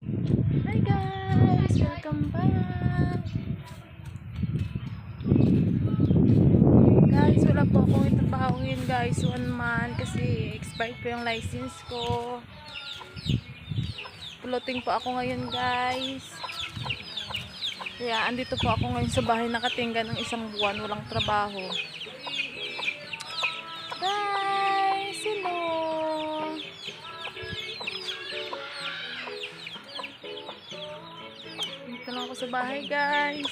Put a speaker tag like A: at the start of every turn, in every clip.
A: Hi guys! Welcome back! Guys, wala po akong itrabaho ngayon guys. 1 month kasi expired po yung license ko. Puluting po ako ngayon guys. Kaya andito po ako ngayon sa bahay nakatingga ng 1 buwan. Walang trabaho. Guys, hello! Dito lang ako sa bahay guys.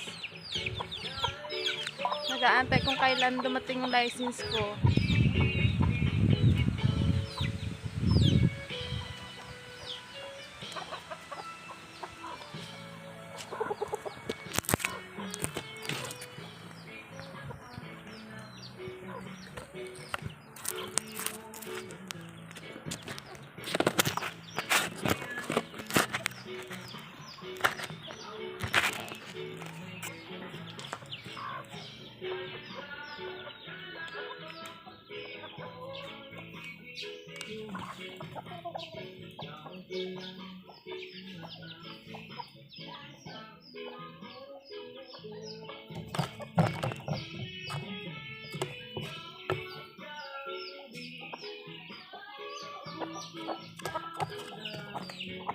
A: Nag-aantay kung kailan dumating yung license ko.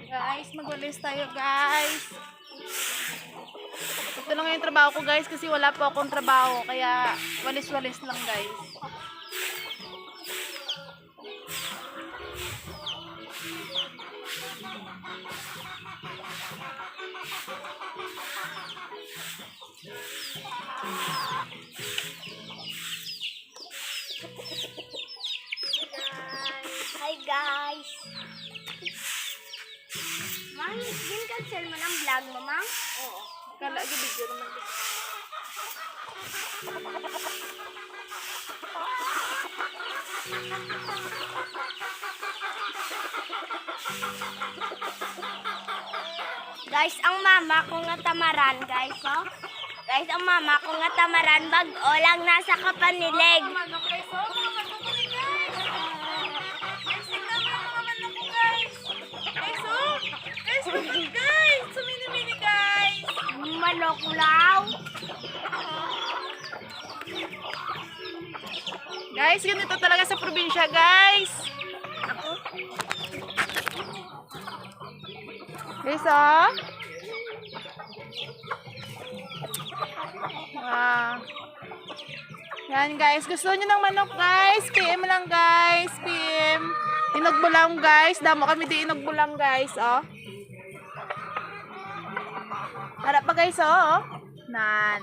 A: Guys, magwalis tayo guys. Ito lang yung trabaho ko guys kasi wala po akong trabaho. Kaya walis-walis lang guys.
B: Hi guys! Ma'am, din-cancel mo ng vlog mo, ma'am?
A: Oo. Kala video naman guys.
B: Guys, ang mama ko nga tamaran, guys, oh. Guys, ang mama ko nga tamaran, bag-o lang nasa kapanilig.
A: Manok guys, oh. Mga manok ko ni guys. Guys, tignan mo yung mga manok ko guys. Guys, oh. Guys, guys. Sumini-mini guys.
B: Manok law.
A: Guys, ganito talaga sa probinsya guys. Guys, oh. Yan guys, gusto niyo ng manok guys, PM lang guys, PM. Inogbulang guys, damo kami di inogbulang guys, oh. Harap pa guys, oh. Nan.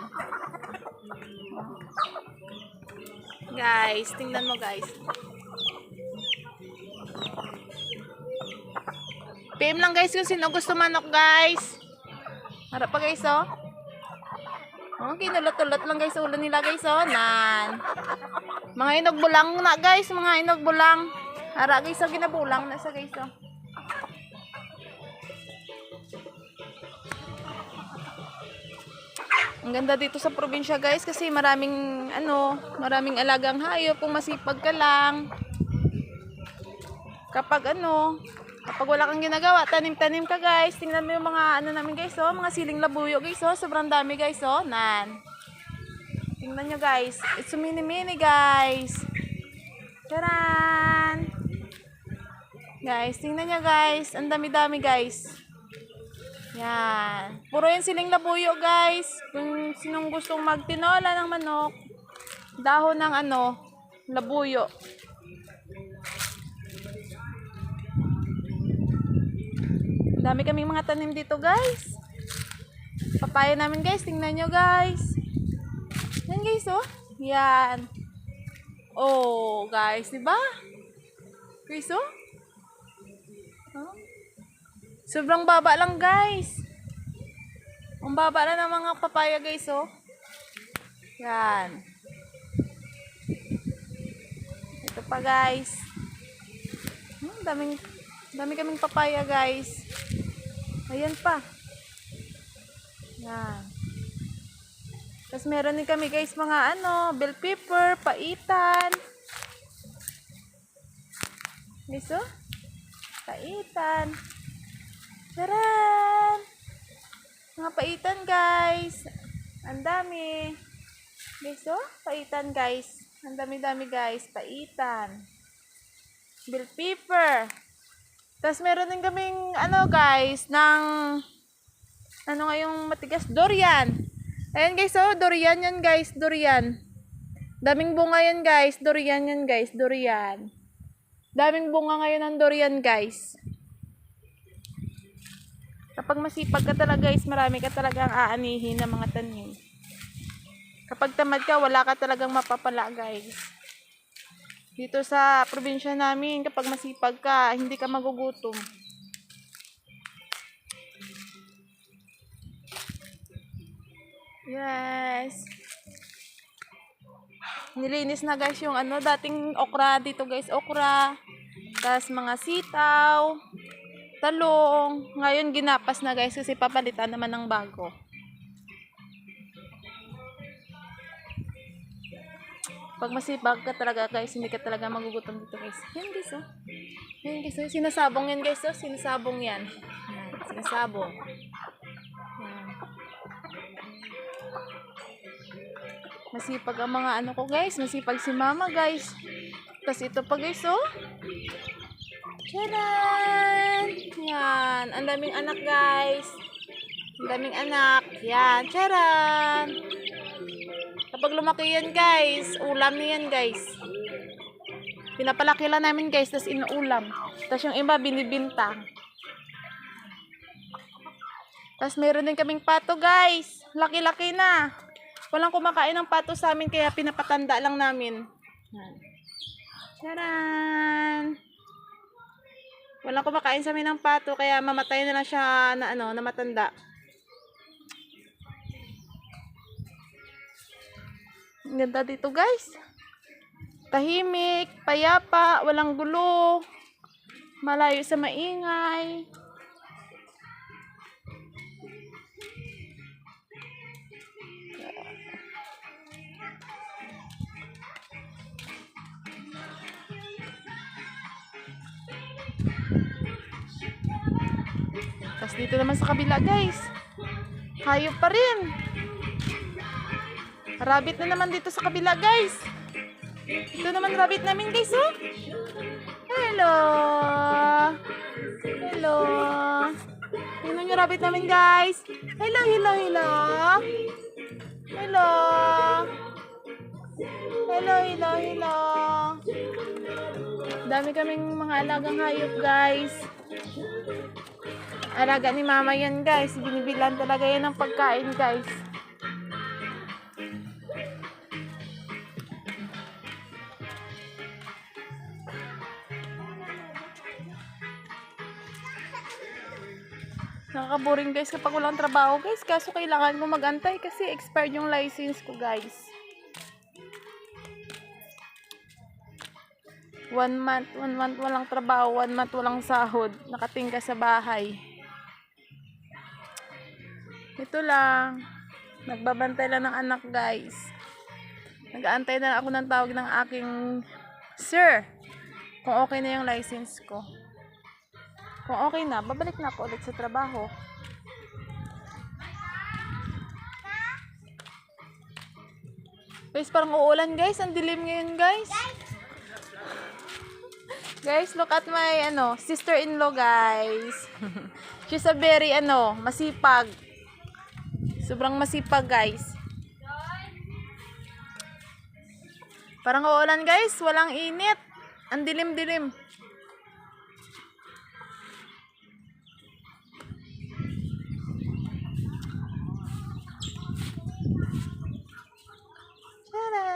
A: Guys, tingnan mo guys. PM lang guys kung sino gusto manok guys. Harap pa guys, oh. Okay, nulot-ulot lang guys ulo nila guys, oh. Nan. Mga inogbulang na guys, mga inogbulang. Ara guys, oh, ginabulang na sa guys, oh. Ang ganda dito sa probinsya guys kasi maraming maraming alagang hayop kung masipag ka lang. Kapag wala kang ginagawa, tanim-tanim ka guys. Tingnan mo yung mga namin guys, oh, mga siling labuyo guys, oh. Sobrang dami guys, oh. Nan. Tingnan nyo guys. It's a mini-mini guys. Taran! Guys, tingnan nyo guys. Ang dami-dami guys. Yan. Puro yan siling labuyo guys. Kung sinong gustong magtinola ng manok, dahon ng labuyo. Dami kaming mga tanim dito guys. Papaya namin guys. Tingnan nyo guys. Yan guys, oh. Yan. Oh guys, diba? Guys, oh. Huh? Sobrang baba lang guys. Ang baba na ng mga papaya guys, oh. Yan. Ito pa guys. Dami kaming papaya guys. Ayan pa. Yan. Tapos meron din kami guys mga bell pepper, paitan. Guys, oh. Paitan. Tara! Mga paitan, guys. Ang dami. Guys, oh. Paitan, guys. Ang dami-dami, guys. Paitan. Bell pepper. Tapos meron din kaming, ano, guys, ng, ano nga yung matigas? Durian. Ayan, guys, oh. Durian yan, guys. Durian. Daming bunga yan, guys. Durian yan, guys. Durian. Daming bunga ngayon ng durian, guys. Kapag masipag ka talaga, guys, marami ka talagang aanihin ng mga tanim. Kapag tamad ka, wala ka talagang mapapala, guys. Dito sa probinsya namin, kapag masipag ka, hindi ka magugutom. Yes. Nilinis na, guys, yung ano, dating okra dito, guys. Okra. Tapos mga sitaw. Talong. Ngayon ginapas na, guys, kasi papalitan naman ng bago. Pag masipag ka talaga, guys, hindi ka talaga magugutom dito, guys. Yan, guys, oh. Yan, guys, oh. Sinasabong yan, guys, oh. Sinasabong yan. Yan. Sinasabong. Yan. Masipag ang mga ano ko, guys. Masipag si mama, guys. Tapos ito pa, guys, oh. Charan! Yan. Ang daming anak, guys. Ang daming anak. Yan. Charan! Kapag lumaki yan, guys, ulam niyan, guys. Pinapalaki lang namin, guys, tapos inuulam. Tapos yung iba, binibinta. Tapos meron din kaming pato, guys. Laki-laki na. Walang kumakain ng pato sa amin, kaya pinapatanda lang namin. Yan. Charan! Walang kumakain sa amin ng pato, kaya mamatay na lang siya na, ano, na matanda. Ang ganda dito, guys. Tahimik, payapa, walang gulo. Malayo sa maingay. Tapos dito naman sa kabila, guys. Hayop pa rin. Rabbit na naman dito sa kabila, guys. Ito naman rabbit namin, guys, oh. Hello. Hello. Tingnan yung rabbit namin, guys. Hello, hello, hello. Hello. Hello, hello, hello. Dami kaming mga alagang hayop, guys. Alaga ni mama yan, guys. Binibilan talaga yan ng pagkain, guys. Nakaka-boring, guys, kapag walang trabaho, guys. Kaso kailangan ko mag-antay kasi expired yung license ko, guys. 1 month walang trabaho, 1 month walang sahod. Nakatingka sa bahay. Ito lang. Nagbabantay lang ng anak, guys. Nag-aantay na ako ng tawag ng aking sir. Kung okay na yung license ko. Kung okay na, babalik na ako ulit sa trabaho. Guys, parang uulan, guys. Ang dilim ngayon, guys. Guys, look at my, sister-in-law, guys. She's a very, masipag. Sobrang masipag, guys. Parang uulan, guys. Walang init. Ang dilim-dilim. Tara!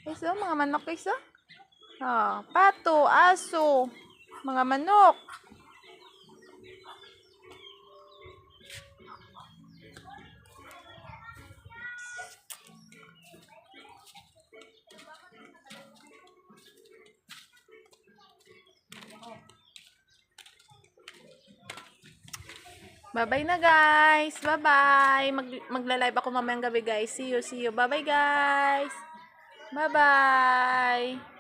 A: Guys, oh, mga manok, guys, oh. Oh, pato, aso, mga manok. Bye-bye na, guys. Bye-bye. Magla-live ako mamayang gabi, guys. See you, see you. Bye-bye, guys. Bye-bye.